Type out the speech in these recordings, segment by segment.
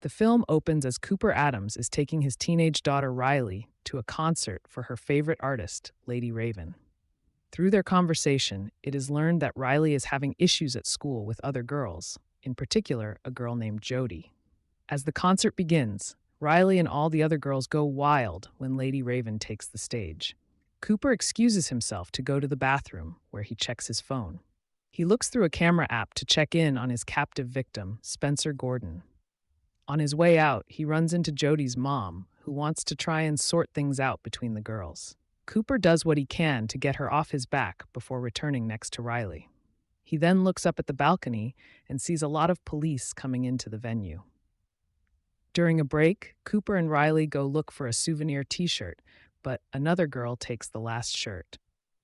The film opens as Cooper Adams is taking his teenage daughter Riley to a concert for her favorite artist, Lady Raven. Through their conversation, it is learned that Riley is having issues at school with other girls, in particular, a girl named Jody. As the concert begins, Riley and all the other girls go wild when Lady Raven takes the stage. Cooper excuses himself to go to the bathroom, where he checks his phone. He looks through a camera app to check in on his captive victim, Spencer Gordon. On his way out, he runs into Jody's mom, who wants to try and sort things out between the girls. Cooper does what he can to get her off his back before returning next to Riley. He then looks up at the balcony and sees a lot of police coming into the venue. During a break, Cooper and Riley go look for a souvenir t-shirt, but another girl takes the last shirt.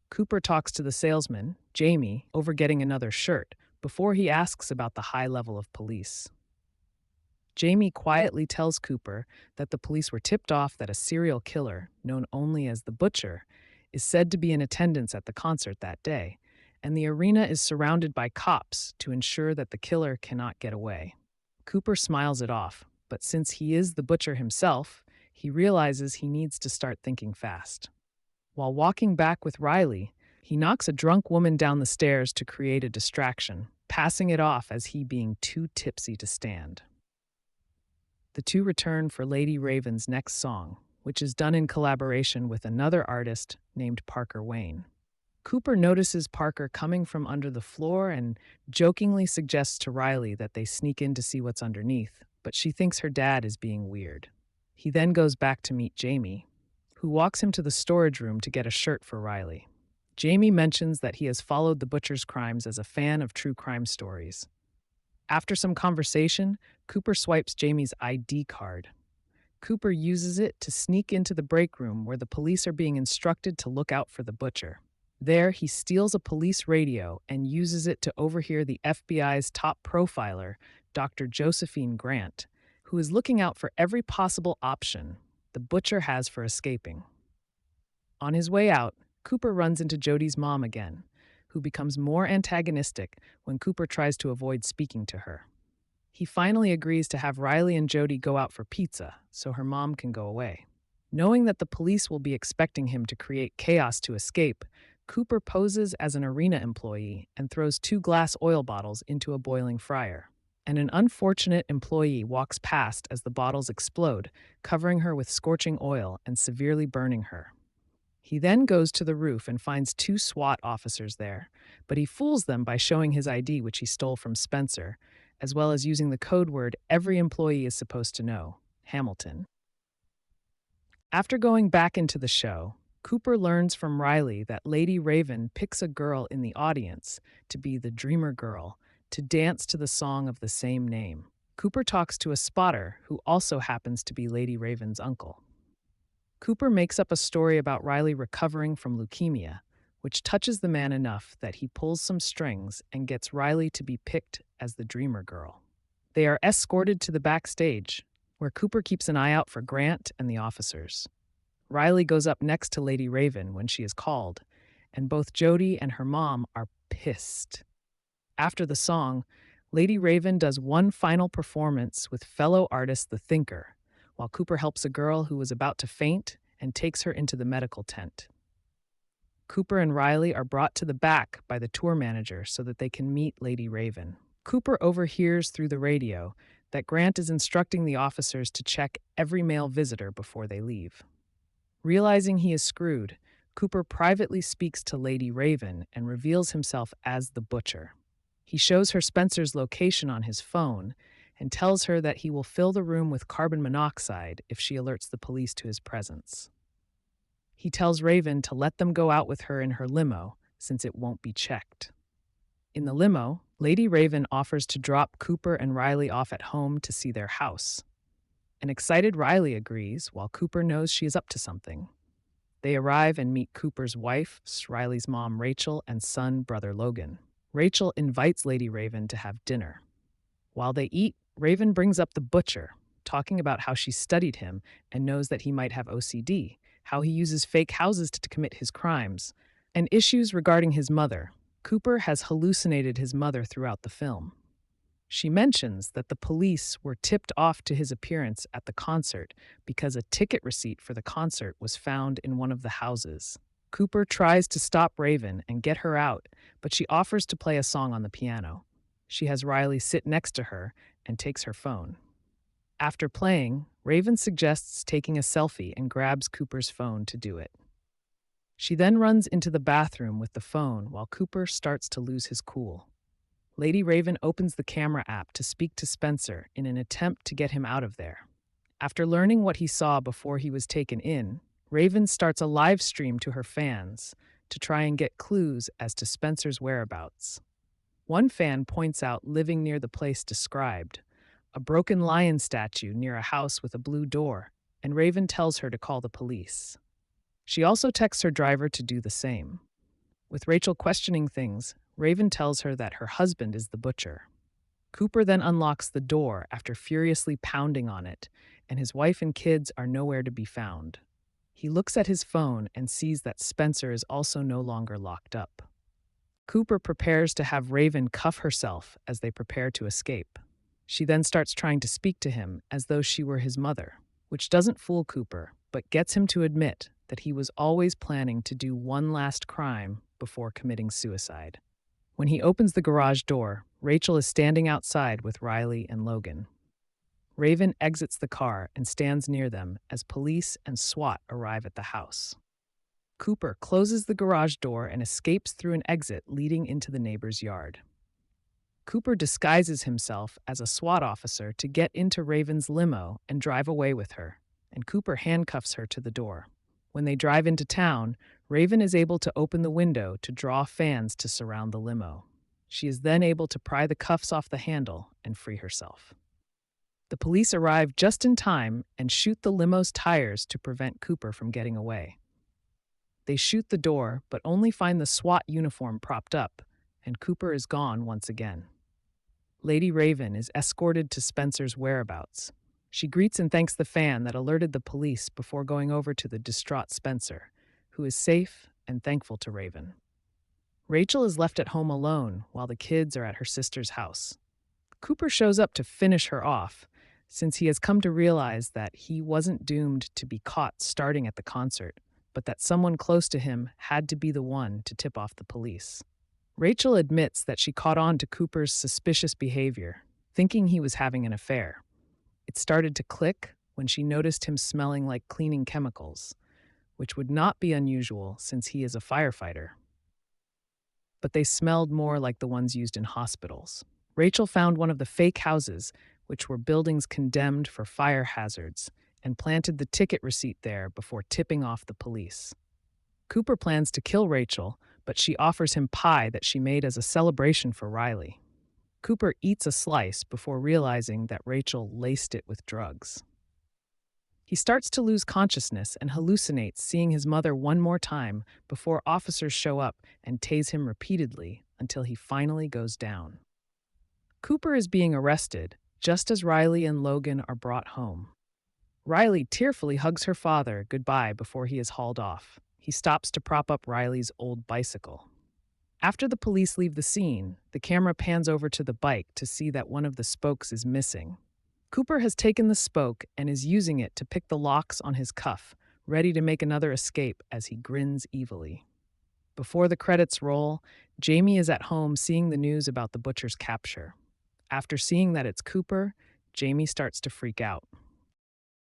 Cooper talks to the salesman, Jamie, over getting another shirt before he asks about the high level of police. Jamie quietly tells Cooper that the police were tipped off that a serial killer, known only as the Butcher, is said to be in attendance at the concert that day, and the arena is surrounded by cops to ensure that the killer cannot get away. Cooper smiles it off, but since he is the Butcher himself, he realizes he needs to start thinking fast. While walking back with Riley, he knocks a drunk woman down the stairs to create a distraction, passing it off as he being too tipsy to stand. The two return for Lady Raven's next song, which is done in collaboration with another artist named Parker Wayne. Cooper notices Parker coming from under the floor and jokingly suggests to Riley that they sneak in to see what's underneath, but she thinks her dad is being weird. He then goes back to meet Jamie, who walks him to the storage room to get a shirt for Riley. Jamie mentions that he has followed the Butcher's crimes as a fan of true crime stories. After some conversation, Cooper swipes Jamie's ID card. Cooper uses it to sneak into the break room where the police are being instructed to look out for the Butcher. There, he steals a police radio and uses it to overhear the FBI's top profiler, Dr. Josephine Grant, who is looking out for every possible option the Butcher has for escaping. On his way out, Cooper runs into Jody's mom again, who becomes more antagonistic when Cooper tries to avoid speaking to her. He finally agrees to have Riley and Jody go out for pizza so her mom can go away. Knowing that the police will be expecting him to create chaos to escape, Cooper poses as an arena employee and throws 2 glass oil bottles into a boiling fryer. And an unfortunate employee walks past as the bottles explode, covering her with scorching oil and severely burning her. He then goes to the roof and finds 2 SWAT officers there, but he fools them by showing his ID, which he stole from Spencer, as well as using the code word every employee is supposed to know, Hamilton. After going back into the show, Cooper learns from Riley that Lady Raven picks a girl in the audience to be the Dreamer Girl to dance to the song of the same name. Cooper talks to a spotter who also happens to be Lady Raven's uncle. Cooper makes up a story about Riley recovering from leukemia, which touches the man enough that he pulls some strings and gets Riley to be picked as the Dreamer Girl. They are escorted to the backstage, where Cooper keeps an eye out for Grant and the officers. Riley goes up next to Lady Raven when she is called, and both Jody and her mom are pissed. After the song, Lady Raven does one final performance with fellow artist The Thinker, while Cooper helps a girl who was about to faint and takes her into the medical tent. Cooper and Riley are brought to the back by the tour manager so that they can meet Lady Raven. Cooper overhears through the radio that Grant is instructing the officers to check every male visitor before they leave. Realizing he is screwed, Cooper privately speaks to Lady Raven and reveals himself as the Butcher. He shows her Spencer's location on his phone and tells her that he will fill the room with carbon monoxide if she alerts the police to his presence. He tells Raven to let them go out with her in her limo, since it won't be checked. In the limo, Lady Raven offers to drop Cooper and Riley off at home to see their house. An excited Riley agrees, while Cooper knows she is up to something. They arrive and meet Cooper's wife, Riley's mom Rachel, and son, brother Logan. Rachel invites Lady Raven to have dinner. While they eat, Raven brings up the Butcher, talking about how she studied him and knows that he might have OCD, how he uses fake houses to commit his crimes, and issues regarding his mother. Cooper has hallucinated his mother throughout the film. She mentions that the police were tipped off to his appearance at the concert because a ticket receipt for the concert was found in one of the houses. Cooper tries to stop Raven and get her out, but she offers to play a song on the piano. She has Riley sit next to her and takes her phone. After playing, Raven suggests taking a selfie and grabs Cooper's phone to do it. She then runs into the bathroom with the phone while Cooper starts to lose his cool. Lady Raven opens the camera app to speak to Spencer in an attempt to get him out of there. After learning what he saw before he was taken in, Raven starts a live stream to her fans to try and get clues as to Spencer's whereabouts. One fan points out living near the place described, a broken lion statue near a house with a blue door, and Raven tells her to call the police. She also texts her driver to do the same. With Rachel questioning things, Raven tells her that her husband is the butcher. Cooper then unlocks the door after furiously pounding on it, and his wife and kids are nowhere to be found. He looks at his phone and sees that Spencer is also no longer locked up. Cooper prepares to have Raven cuff herself as they prepare to escape. She then starts trying to speak to him as though she were his mother, which doesn't fool Cooper, but gets him to admit that he was always planning to do one last crime before committing suicide. When he opens the garage door, Rachel is standing outside with Riley and Logan. Raven exits the car and stands near them as police and SWAT arrive at the house. Cooper closes the garage door and escapes through an exit leading into the neighbor's yard. Cooper disguises himself as a SWAT officer to get into Raven's limo and drive away with her, and Cooper handcuffs her to the door. When they drive into town, Raven is able to open the window to draw fans to surround the limo. She is then able to pry the cuffs off the handle and free herself. The police arrive just in time and shoot the limo's tires to prevent Cooper from getting away. They shoot the door, but only find the SWAT uniform propped up, and Cooper is gone once again. Lady Raven is escorted to Spencer's whereabouts. She greets and thanks the fan that alerted the police before going over to the distraught Spencer, who is safe and thankful to Raven. Rachel is left at home alone while the kids are at her sister's house. Cooper shows up to finish her off, since he has come to realize that he wasn't doomed to be caught starting at the concert, but that someone close to him had to be the one to tip off the police. Rachel admits that she caught on to Cooper's suspicious behavior, thinking he was having an affair. It started to click when she noticed him smelling like cleaning chemicals, which would not be unusual since he is a firefighter. But they smelled more like the ones used in hospitals. Rachel found one of the fake houses, which were buildings condemned for fire hazards, and planted the ticket receipt there before tipping off the police. Cooper plans to kill Rachel, but she offers him pie that she made as a celebration for Riley. Cooper eats a slice before realizing that Rachel laced it with drugs. He starts to lose consciousness and hallucinates seeing his mother one more time before officers show up and tase him repeatedly until he finally goes down. Cooper is being arrested just as Riley and Logan are brought home. Riley tearfully hugs her father goodbye before he is hauled off. He stops to prop up Riley's old bicycle. After the police leave the scene, the camera pans over to the bike to see that one of the spokes is missing. Cooper has taken the spoke and is using it to pick the locks on his cuff, ready to make another escape as he grins evilly. Before the credits roll, Jamie is at home seeing the news about the butcher's capture. After seeing that it's Cooper, Jamie starts to freak out.